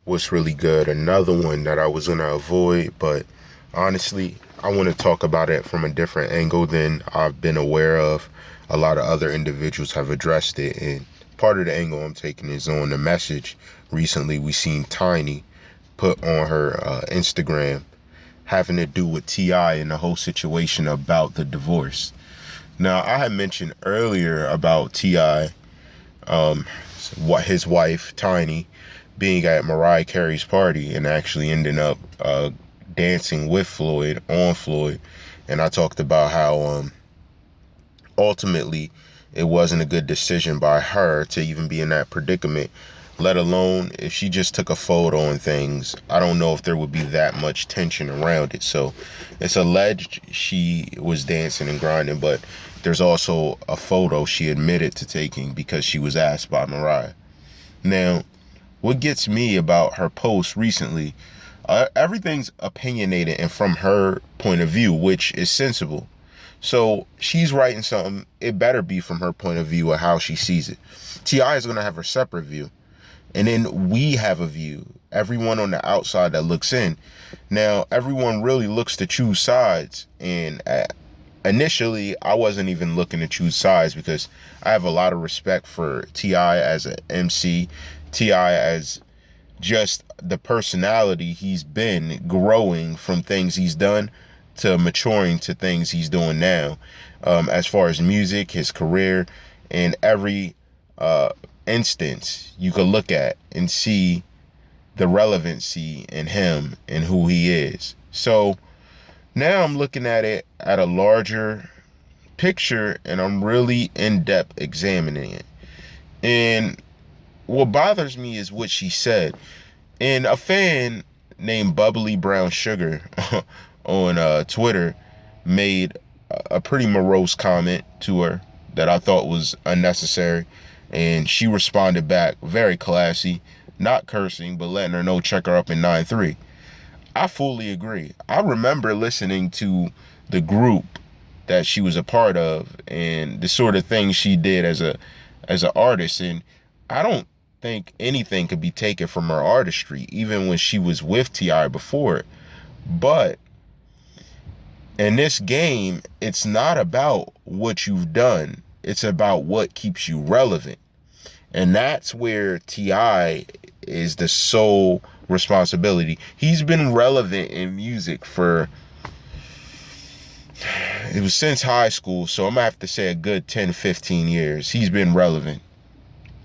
What's really good? Another one that I was gonna avoid, but honestly, I want to talk about it from a different angle than I've been aware of. A lot of other individuals have addressed it, and part of the angle I'm taking is on the message. Recently, we seen Tiny put on her Instagram having to do with Ti and the whole situation about the divorce. Now, I had mentioned earlier about Ti, what his wife Tiny being at Mariah Carey's party and actually ending up dancing with Floyd on Floyd, and I talked about how ultimately it wasn't a good decision by her to even be in that predicament. Let alone if she just took a photo and things, I don't know if there would be that much tension around it. So it's alleged she was dancing and grinding, but there's also a photo she admitted to taking because she was asked by Mariah. Now, what gets me about her post recently, everything's opinionated and from her point of view, which is sensible. So she's writing something, it better be from her point of view of how she sees it. T.I. is going to have her separate view. And then we have a view. Everyone on the outside that looks in. Now, everyone really looks to choose sides. And initially, I wasn't even looking to choose sides because I have a lot of respect for T.I. as an MC. T.I. as just the personality he's been growing from things he's done to maturing to things he's doing now, as far as music, his career, and every instance you could look at and see the relevancy in him and who he is. So now I'm looking at it at a larger picture and I'm really in-depth examining it. And what bothers me is what she said. And a fan named Bubbly Brown Sugar on Twitter made a pretty morose comment to her that I thought was unnecessary. And she responded back very classy, not cursing, but letting her know check her up in 9-3. I fully agree. I remember listening to the group that she was a part of and the sort of things she did as an artist. And I don't think anything could be taken from her artistry, even when she was with T.I. before it. But in this game, it's not about what you've done. It's about what keeps you relevant. And that's where T.I. is the sole responsibility. He's been relevant in music it was since high school, so I'm going to have to say a good 10, 15 years. He's been relevant.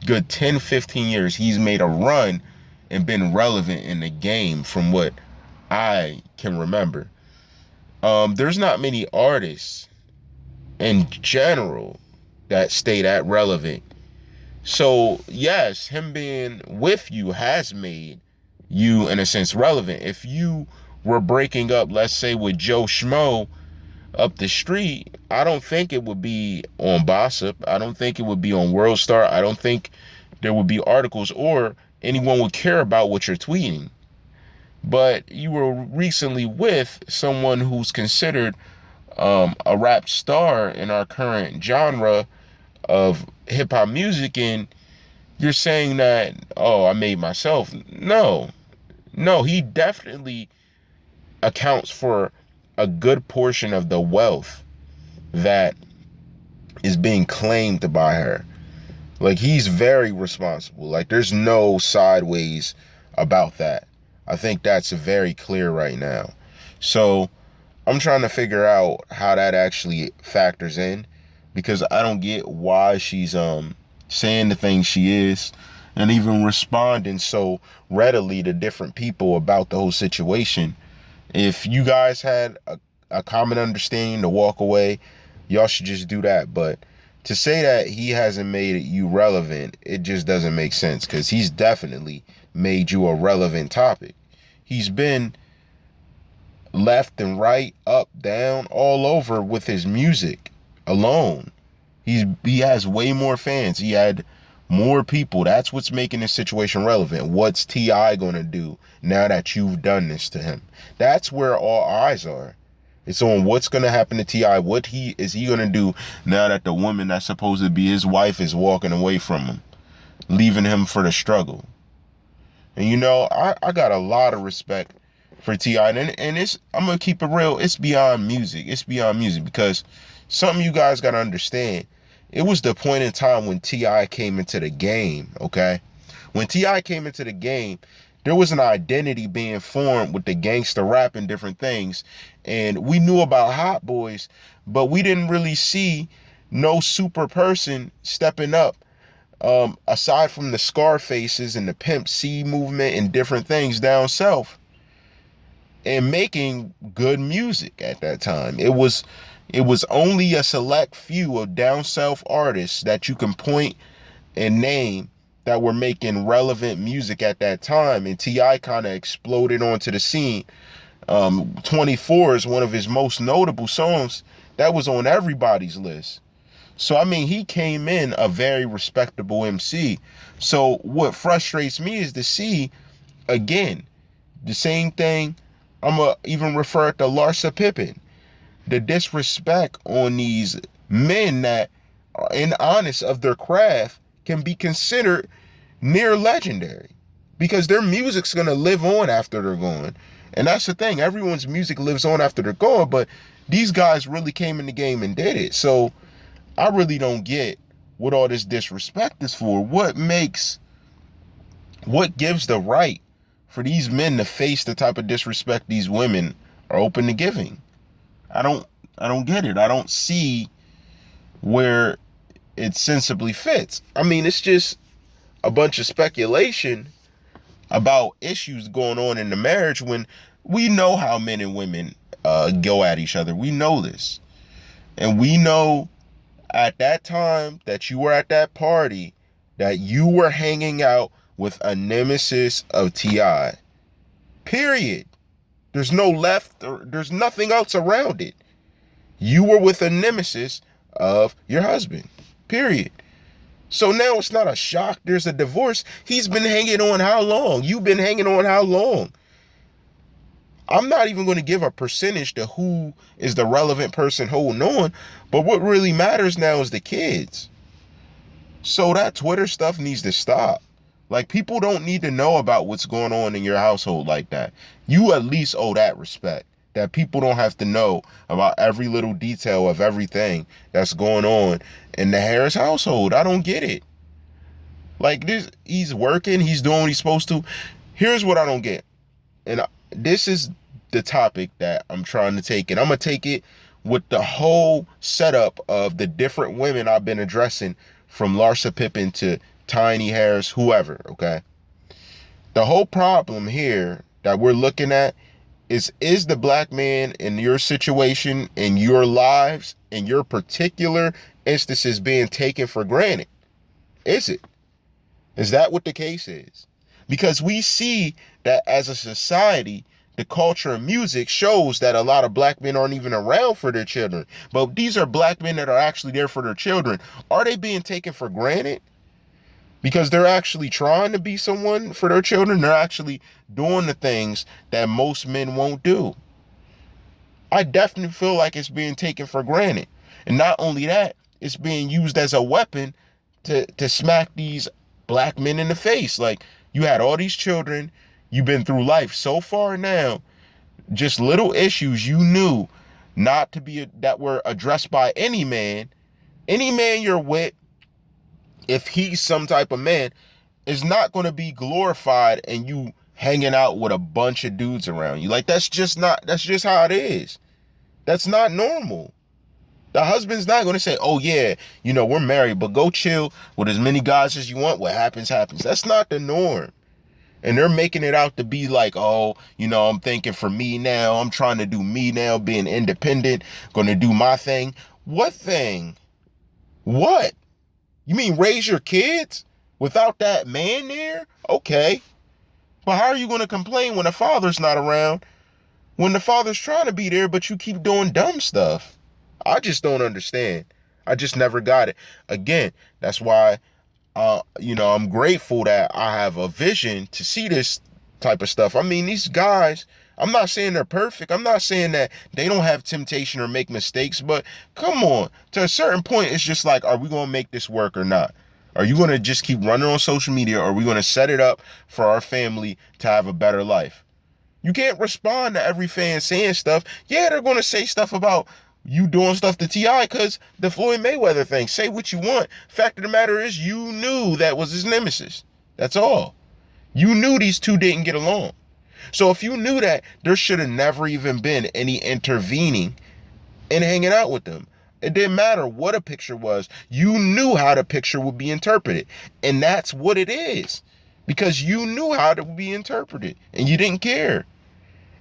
Good 10, 15 years. He's made a run and been relevant in the game from what I can remember. There's not many artists in general that stay that relevant. So yes, him being with you has made you in a sense relevant. If you were breaking up, let's say with Joe Schmo up the street, I don't think it would be on Gossip. I don't think it would be on World Star. I don't think there would be articles or anyone would care about what you're tweeting. But you were recently with someone who's considered a rap star in our current genre of hip hop music, and you're saying that, oh, I made myself. No, he definitely accounts for a good portion of the wealth that is being claimed by her. Like, he's very responsible. Like, there's no sideways about that. I think that's very clear right now. So I'm trying to figure out how that actually factors in, because I don't get why she's saying the things she is and even responding so readily to different people about the whole situation. If you guys had a common understanding to walk away, y'all should just do that. But to say that he hasn't made you relevant, it just doesn't make sense, because he's definitely made you a relevant topic. He's been left and right, up, down, all over with his music alone. He has way more fans. He had more people. That's what's making this situation relevant. What's T.I. gonna do now that you've done this to him? That's where all eyes are. It's on what's gonna happen to T.I. What he gonna do now that the woman that's supposed to be his wife is walking away from him, leaving him for the struggle. And I got a lot of respect for T.I. And I'm gonna keep it real, it's beyond music. It's beyond music because something you guys gotta understand. It was the point in time when T.I. came into the game, okay? When T.I. came into the game, there was an identity being formed with the gangster rap and different things. And we knew about Hot Boys, but we didn't really see no super person stepping up. Aside from the Scarfaces and the Pimp C movement and different things down south, and making good music at that time. It was only a select few of down south artists that you can point and name that were making relevant music at that time, and T.I. kind of exploded onto the scene. 24 is one of his most notable songs that was on everybody's list. So I mean, he came in a very respectable MC. So what frustrates me is to see, again, the same thing. I'm going to even refer to Larsa Pippen. The disrespect on these men that are honest of their craft can be considered near legendary because their music's going to live on after they're gone. And that's the thing. Everyone's music lives on after they're gone, but these guys really came in the game and did it. So I really don't get what all this disrespect is for. What gives the right for these men to face the type of disrespect these women are open to giving? I don't get it. I don't see where it sensibly fits. I mean, it's just a bunch of speculation about issues going on in the marriage when we know how men and women go at each other. We know this. And we know at that time that you were at that party that you were hanging out with a nemesis of T.I. Period. There's no left, there's nothing else around it. You were with a nemesis of your husband. Period. So now it's not a shock there's a divorce. He's been hanging on how long? You've been hanging on how long? I'm not even going to give a percentage to who is the relevant person holding on, but what really matters now is the kids. So that Twitter stuff needs to stop. Like, people don't need to know about what's going on in your household like that. You at least owe that respect. That people don't have to know about every little detail of everything that's going on in the Harris household. I don't get it. Like, this, he's working, he's doing what he's supposed to. Here's what I don't get. And this is the topic that I'm trying to take. And I'm going to take it with the whole setup of the different women I've been addressing, from Larsa Pippen to Tiny Harris, whoever, okay? The whole problem here that we're looking at is the black man in your situation, in your lives, in your particular instances being taken for granted? Is it? Is that what the case is? Because we see that as a society, the culture of music shows that a lot of black men aren't even around for their children. But these are black men that are actually there for their children. Are they being taken for granted? Because they're actually trying to be someone for their children. They're actually doing the things that most men won't do. I definitely feel like it's being taken for granted. And not only that, it's being used as a weapon to smack these black men in the face. Like, you had all these children. You've been through life so far now. Just little issues you knew not to be, that were addressed by any man you're with. If he's some type of man, is not going to be glorified and you hanging out with a bunch of dudes around you. Like, that's just how it is. That's not normal. The husband's not going to say, oh yeah, we're married, but go chill with as many guys as you want. What happens, happens. That's not the norm. And they're making it out to be like, oh, I'm thinking for me now. I'm trying to do me now, being independent, going to do my thing. What thing? What? You mean raise your kids without that man there? Okay. But how are you going to complain when the father's not around? When the father's trying to be there, but you keep doing dumb stuff? I just don't understand. I just never got it. Again, that's why, I'm grateful that I have a vision to see this type of stuff. I mean, these guys, I'm not saying they're perfect. I'm not saying that they don't have temptation or make mistakes, but come on, to a certain point, it's just like, are we going to make this work or not? Are you going to just keep running on social media, or are we going to set it up for our family to have a better life? You can't respond to every fan saying stuff. Yeah, they're going to say stuff about you doing stuff to T.I. because the Floyd Mayweather thing. Say what you want. Fact of the matter is, you knew that was his nemesis. That's all. You knew these two didn't get along. So if you knew that, there should have never even been any intervening and hanging out with them. It didn't matter what a picture was. You knew how the picture would be interpreted. And that's what it is. Because you knew how it would be interpreted. And you didn't care.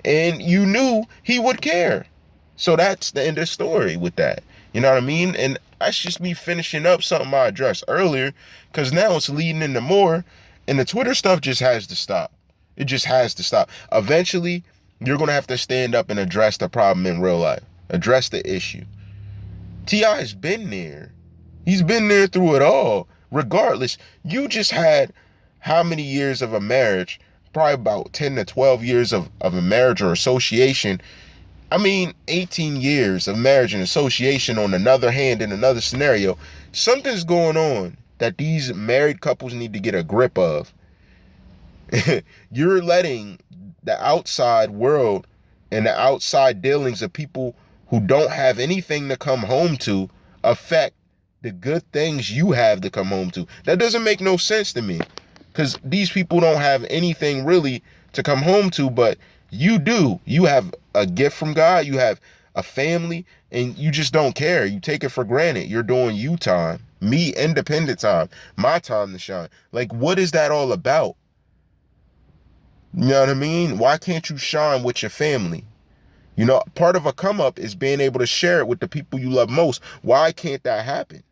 And you knew he would care. So that's the end of the story with that. You know what I mean? And that's just me finishing up something I addressed earlier. Because now it's leading into more. And the Twitter stuff just has to stop. It just has to stop. Eventually, you're going to have to stand up and address the problem in real life. Address the issue. T.I.'s been there. He's been there through it all. Regardless, you just had how many years of a marriage? Probably about 10 to 12 years of a marriage or association. 18 years of marriage and association on another hand in another scenario. Something's going on that these married couples need to get a grip of. You're letting the outside world and the outside dealings of people who don't have anything to come home to affect the good things you have to come home to. That doesn't make no sense to me, because these people don't have anything really to come home to, but you do. You have a gift from God. You have a family, and you just don't care. You take it for granted. You're doing you time, me independent time, my time to shine. Like, what is that all about? You know what I mean? Why can't you shine with your family? You know, part of a come up is being able to share it with the people you love most. Why can't that happen?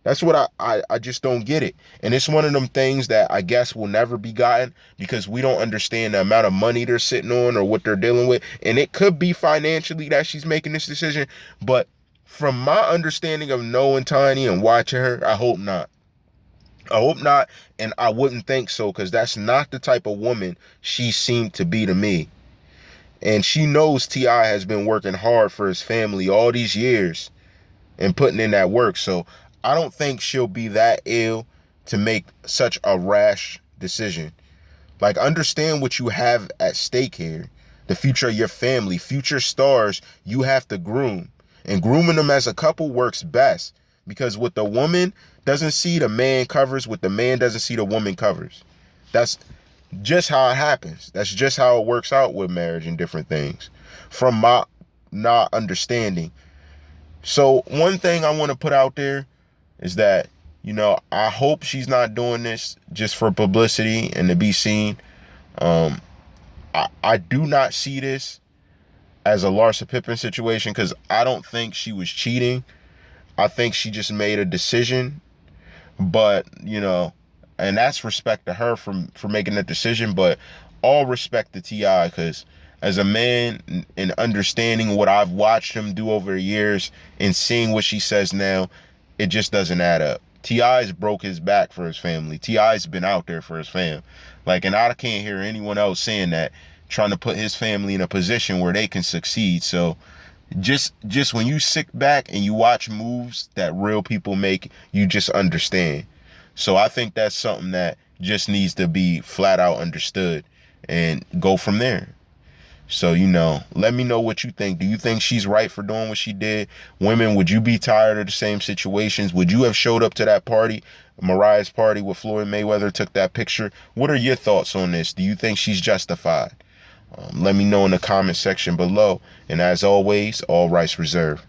That's what I just don't get it. And it's one of them things that I guess will never be gotten because we don't understand the amount of money they're sitting on or what they're dealing with. And it could be financially that she's making this decision. But from my understanding of knowing Tiny and watching her, I hope not. I hope not. And I wouldn't think so, because that's not the type of woman she seemed to be to me. And she knows T.I. has been working hard for his family all these years and putting in that work. So I don't think she'll be that ill to make such a rash decision. Like, understand what you have at stake here. The future of your family, future stars you have to groom. And grooming them as a couple works best. Because what the woman doesn't see, the man covers. What the man doesn't see, the woman covers. That's just how it happens. That's just how it works out with marriage and different things. From my not understanding. So one thing I want to put out there is that, you know, I hope she's not doing this just for publicity and to be seen. I do not see this as a Larsa Pippen situation, because I don't think she was cheating. I think she just made a decision. But, you know, and that's respect to her for making that decision, but all respect to T.I., because as a man and understanding what I've watched him do over the years and seeing what she says now, it just doesn't add up. T.I.'s broke his back for his family. T.I.'s been out there for his fam. Like, and I can't hear anyone else saying that, trying to put his family in a position where they can succeed. So just when you sit back and you watch moves that real people make, you just understand. So I think that's something that just needs to be flat out understood and go from there. So, you know, let me know what you think. Do you think she's right for doing what she did? Women, would you be tired of the same situations? Would you have showed up to that party, Mariah's party, where Floyd Mayweather took that picture? What are your thoughts on this? Do you think she's justified? Let me know in the comment section below. And as always, all rights reserved.